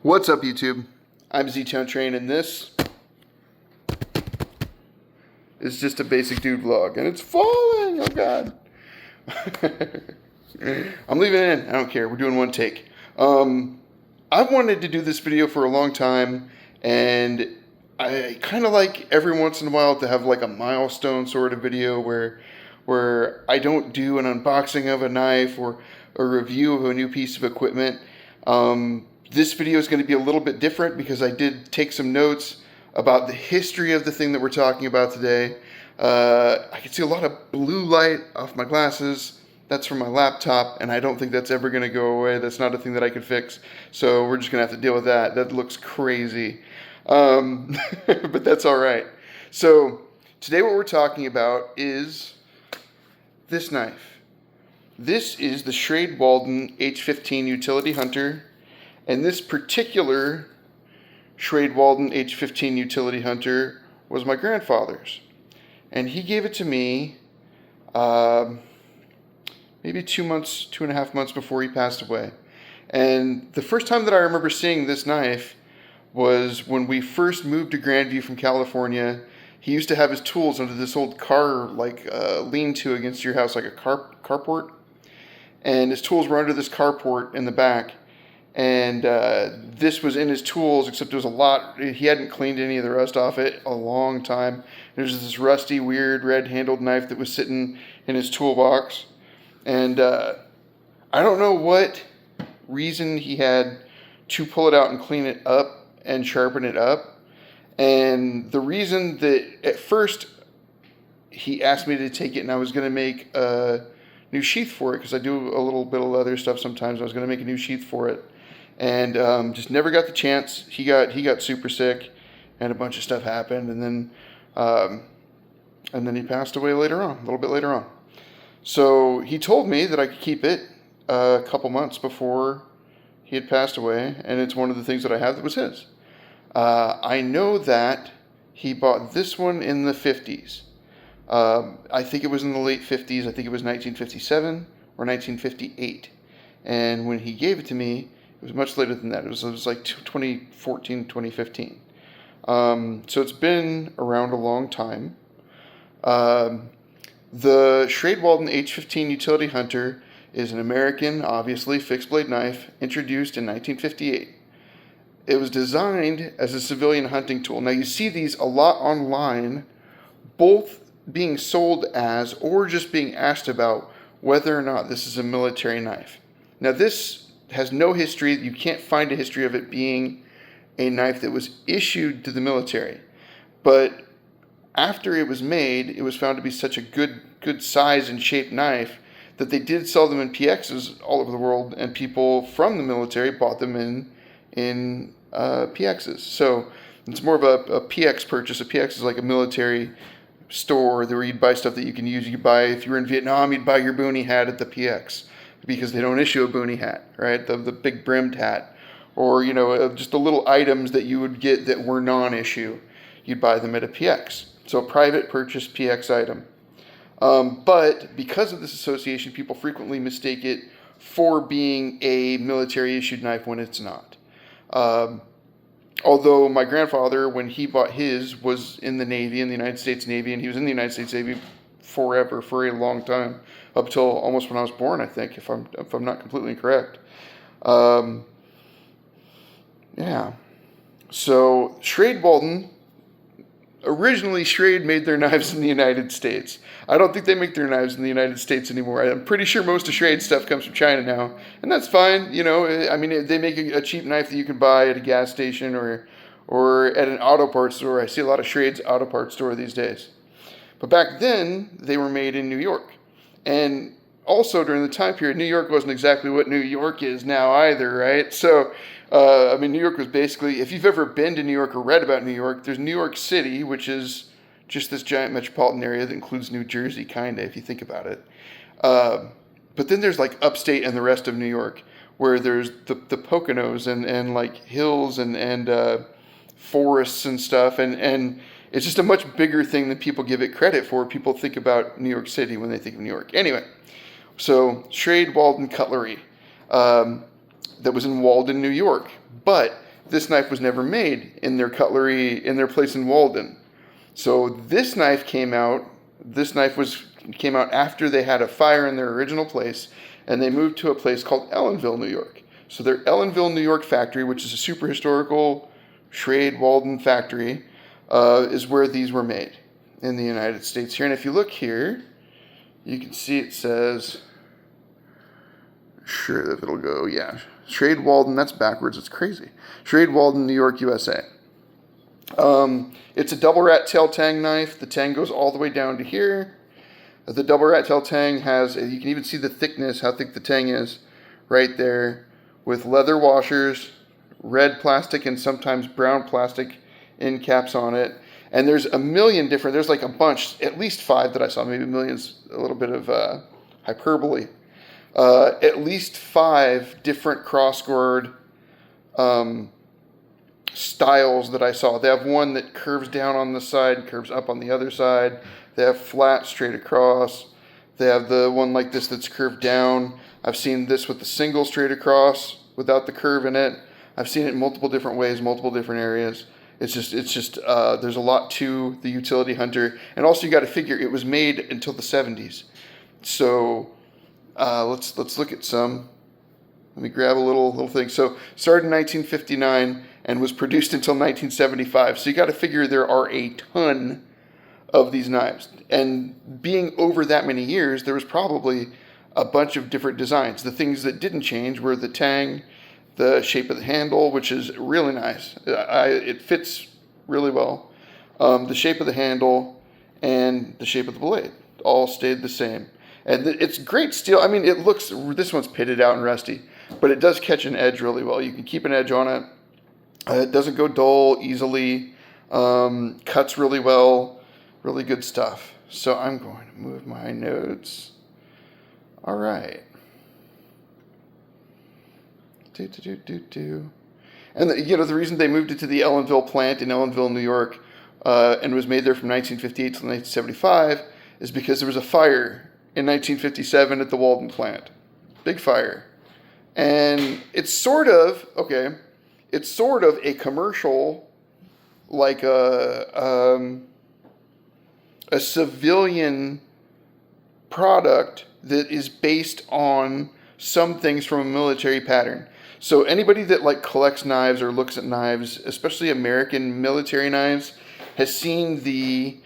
What's up, YouTube? I'm Z-Town Train, and this is just a basic dude vlog, and it's falling. Oh God! I'm leaving it in. I don't care. We're doing one take. I've wanted to do this video for a long time, and I kind of like every once in a while to have like a milestone sort of video where I don't do an unboxing of a knife or a review of a new piece of equipment. This video is going to be a little bit different because I did take some notes about the history of the thing that we're talking about today. I can see a lot of blue light off my glasses. That's from my laptop, and I don't think that's ever going to go away. That's not a thing that I could fix, so we're just going to have to deal with that. That looks crazy, but that's all right. So today what we're talking about is this knife. This is the Shrade-Walden H-15 Utility Hunter. And this particular Shrade-Walden H-15 Utility Hunter was my grandfather's. And he gave it to me maybe 2.5 months before he passed away. And the first time that I remember seeing this knife was when we first moved to Grandview from California. He used to have his tools under this old car, lean-to against your house, like a carport. And his tools were under this carport in the back. And this was in his tools, except it was a lot. He hadn't cleaned any of the rust off it a long time. There's this rusty, weird, red-handled knife that was sitting in his toolbox. And I don't know what reason he had to pull it out and clean it up and sharpen it up. And the reason that at first he asked me to take it and I was going to make a new sheath for it, because I do a little bit of leather stuff sometimes. I was going to make a new sheath for it. And just never got the chance. He got super sick, and a bunch of stuff happened, and then he passed away later on, a little bit later on. So he told me that I could keep it a couple months before he had passed away, and it's one of the things that I have that was his. I know that he bought this one in the 50s. I think it was in the late 50s. I think it was 1957 or 1958. And when he gave it to me, it was much later than that. It was like 2014, 2015. So it's been around a long time. The Shrade-Walden H-15 Utility Hunter is an American, obviously, fixed blade knife introduced in 1958. It was designed as a civilian hunting tool. Now you see these a lot online, both being sold as or just being asked about whether or not this is a military knife. Now this has no history. You can't find a history of it being a knife that was issued to the military. But after it was made, it was found to be such a good size and shape knife that they did sell them in PXs all over the world, and people from the military bought them in PXs. So it's more of a PX purchase. A PX is like a military store where you'd buy stuff that you can use. You could buy, if you were in Vietnam, you'd buy your boonie hat at the PX, because they don't issue a boonie hat, right? The big brimmed hat, or just the little items that you would get that were non-issue. You'd buy them at a PX. So a private purchase PX item. But because of this association, people frequently mistake it for being a military issued knife when it's not. Although my grandfather, when he bought his, was in the Navy, in the United States Navy, and he was in the United States Navy forever, for a long time, up till almost when I was born, I think, if I'm not completely incorrect. Yeah. So Shrade-Walden, originally Shrade made their knives in the United States. I don't think they make their knives in the United States anymore. I'm pretty sure most of Shrade stuff comes from China now, and that's fine. I mean, they make a cheap knife that you can buy at a gas station or at an auto parts store. I see a lot of Shrade's auto parts store these days. But back then, they were made in New York. And also during the time period, New York wasn't exactly what New York is now either, right? So, New York was basically, if you've ever been to New York or read about New York, there's New York City, which is just this giant metropolitan area that includes New Jersey, kind of, if you think about it. But then there's like upstate and the rest of New York, where there's the Poconos and like hills and forests and stuff, and it's just a much bigger thing than people give it credit for. People think about New York City when they think of New York. Anyway, so Shrade-Walden cutlery that was in Walden, New York. But this knife was never made in their cutlery, in their place in Walden. So this knife came out. This knife came out after they had a fire in their original place, and they moved to a place called Ellenville, New York. So their Ellenville, New York factory, which is a super historical Shrade-Walden factory, is where these were made in the United States here. And if you look here, you can see it says, sure if it'll go, yeah, Shrade-Walden, that's backwards, it's crazy. Shrade-Walden, New York, USA. It's a double rat tail tang knife. The tang goes all the way down to here. The double rat tail tang has, you can even see the thickness, how thick the tang is, right there, with leather washers, red plastic and sometimes brown plastic end caps on it. And there's a million different, there's like a bunch, at least 5 that I saw, maybe millions, a little bit of hyperbole. At least 5 different cross-gored styles that I saw. They have one that curves down on the side, curves up on the other side. They have flat, straight across. They have the one like this that's curved down. I've seen this with the single straight across without the curve in it. I've seen it in multiple different ways, multiple different areas. It's just there's a lot to the utility hunter. And also you got to figure it was made until the 70s. So let's look at some. Let me grab a little thing. So started in 1959 and was produced until 1975. So you got to figure there are a ton of these knives. And being over that many years, there was probably a bunch of different designs. The things that didn't change were the tang, the shape of the handle, which is really nice. It fits really well. The shape of the handle and the shape of the blade all stayed the same. And it's great steel. I mean, it looks, this one's pitted out and rusty, but it does catch an edge really well. You can keep an edge on it. It doesn't go dull easily. Cuts really well. Really good stuff. So I'm going to move my notes. All right. And the reason they moved it to the Ellenville plant in Ellenville, New York, and was made there from 1958 to 1975 is because there was a fire in 1957 at the Walden plant. Big fire. And it's sort of a commercial, like a civilian product that is based on some things from a military pattern. So anybody that like collects knives or looks at knives, especially American military knives, has seen the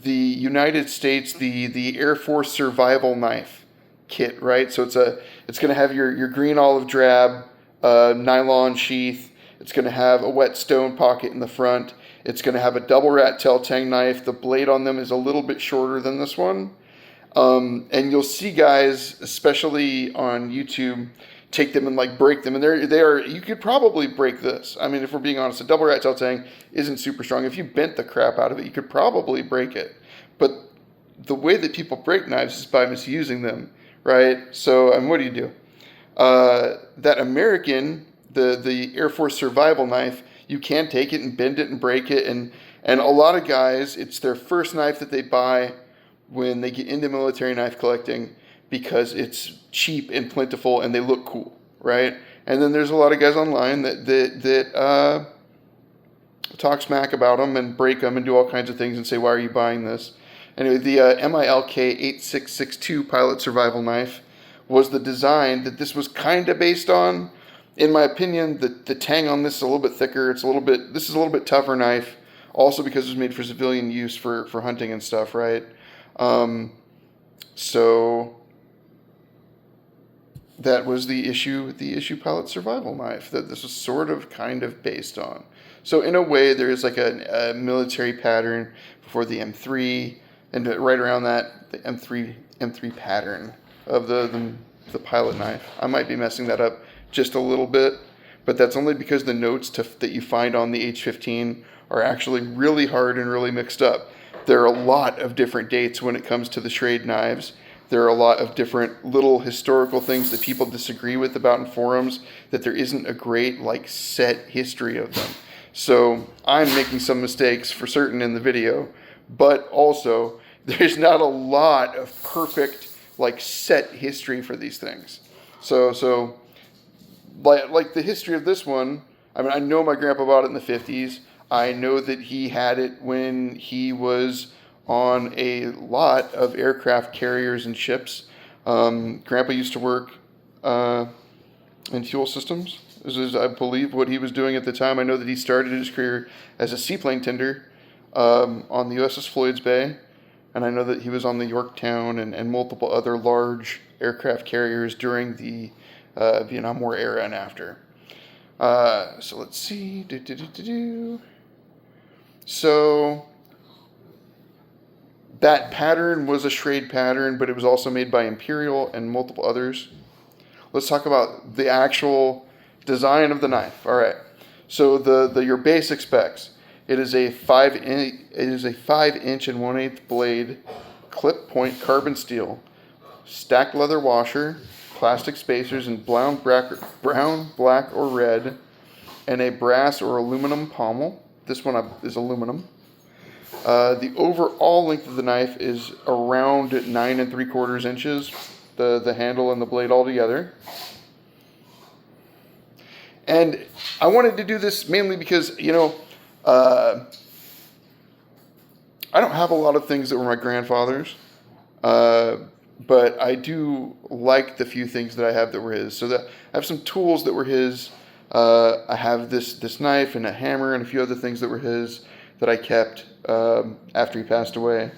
United States, the Air Force survival knife kit, right? So it's going to have your green olive drab nylon sheath. It's going to have a whetstone pocket in the front. It's going to have a double rat tail tang knife. The blade on them is a little bit shorter than this one. And you'll see guys, especially on YouTube, take them and like break them. And they are, you could probably break this. I mean, if we're being honest, a double rat tail tang isn't super strong. If you bent the crap out of it, you could probably break it. But the way that people break knives is by misusing them, right? So, what do? That American, the Air Force survival knife, you can take it and bend it and break it. And a lot of guys, it's their first knife that they buy when they get into military knife collecting because it's cheap and plentiful and they look cool, right? And then there's a lot of guys online that talk smack about them and break them and do all kinds of things and say, why are you buying this? Anyway, the MILK 8662 pilot survival knife was the design that this was kind of based on. In my opinion, the tang on this is a little bit thicker. This is a little bit tougher knife, also because it was made for civilian use for hunting and stuff, right? So that was the issue pilot survival knife that this was sort of kind of based on. So in a way, there is like a military pattern before the M3, and right around that, the M3 pattern of the pilot knife. I might be messing that up just a little bit, but that's only because the notes that you find on the H-15 are actually really hard and really mixed up. There are a lot of different dates when it comes to the Shrade knives. There are a lot of different little historical things that people disagree with about in forums, that there isn't a great like set history of them. So I'm making some mistakes for certain in the video, but also there's not a lot of perfect like set history for these things. So like the history of this one I mean, I know my grandpa bought it in the 50s. I know that he had it when he was on a lot of aircraft carriers and ships. Grandpa used to work in fuel systems. This is, I believe, what he was doing at the time. I know that he started his career as a seaplane tender on the USS Floyd's Bay. And I know that he was on the Yorktown and multiple other large aircraft carriers during the Vietnam War era and after. So let's see. So that pattern was a Schrade pattern, but it was also made by Imperial and multiple others. Let's talk about the actual design of the knife. All right. So your basic specs. It is a 5-inch and 1/8 blade, clip point carbon steel, stacked leather washer, plastic spacers in brown, black, or red, and a brass or aluminum pommel. This one is aluminum. The overall length of the knife is around 9 3/4 inches. The handle and the blade all together. And I wanted to do this mainly because, I don't have a lot of things that were my grandfather's, but I do like the few things that I have that were his. So that I have some tools that were his. I have this knife and a hammer and a few other things that were his that I kept after he passed away.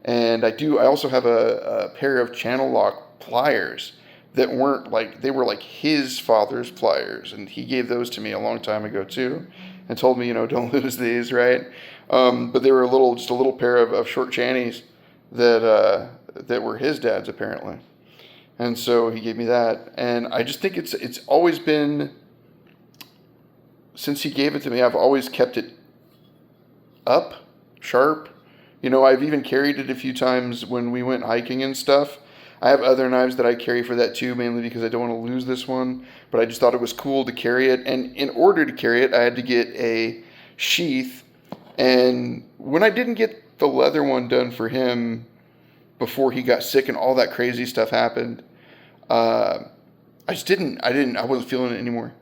And I also have a pair of channel lock pliers that weren't they were like his father's pliers, and he gave those to me a long time ago too, and told me, don't lose these, right? But they were just a little pair of short channies that were his dad's apparently, and so he gave me that, and I just think it's always been, since he gave it to me, I've always kept it up, sharp. I've even carried it a few times when we went hiking and stuff. I have other knives that I carry for that too, mainly because I don't want to lose this one, but I just thought it was cool to carry it. And in order to carry it, I had to get a sheath. And when I didn't get the leather one done for him before he got sick and all that crazy stuff happened, I wasn't feeling it anymore.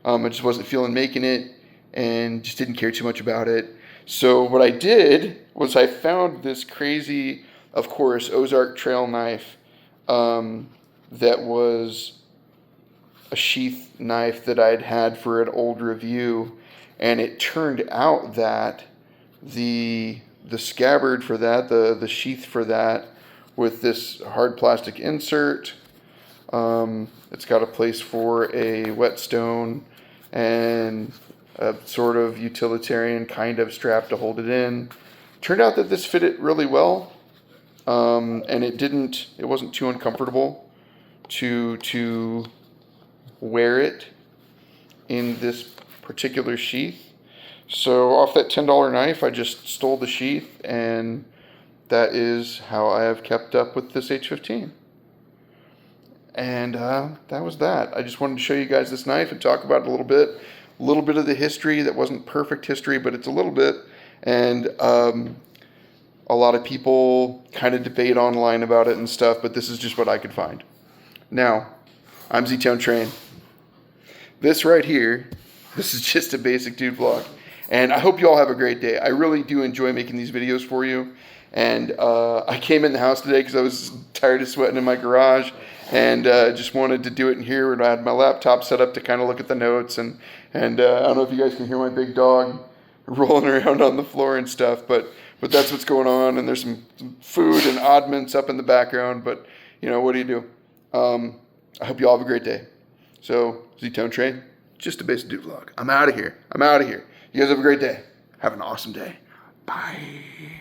I just wasn't feeling making it and just didn't care too much about it. So what I did was I found this crazy, of course, Ozark Trail knife that was a sheath knife that I'd had for an old review, and it turned out that the scabbard for that, the sheath for that, with this hard plastic insert, it's got a place for a whetstone and a sort of utilitarian kind of strap to hold it in. Turned out that this fit it really well, and it wasn't too uncomfortable to wear it in this particular sheath. So off that $10 knife, I just stole the sheath, and that is how I have kept up with this H-15. And that was that. I just wanted to show you guys this knife and talk about it a little bit. A little bit of the history that wasn't perfect history, but it's a little bit. And a lot of people kind of debate online about it and stuff, but this is just what I could find. Now, I'm Z-Town Train. This right here, this is just a basic dude vlog. And I hope you all have a great day. I really do enjoy making these videos for you. And I came in the house today because I was tired of sweating in my garage, and just wanted to do it in here. And I had my laptop set up to kind of look at the notes. And I don't know if you guys can hear my big dog rolling around on the floor and stuff, but that's what's going on. And there's some food and oddments up in the background, but what do you do? I hope you all have a great day. So, Z-Town Train, just a basic dude vlog. I'm out of here. You guys have a great day. Have an awesome day. Bye.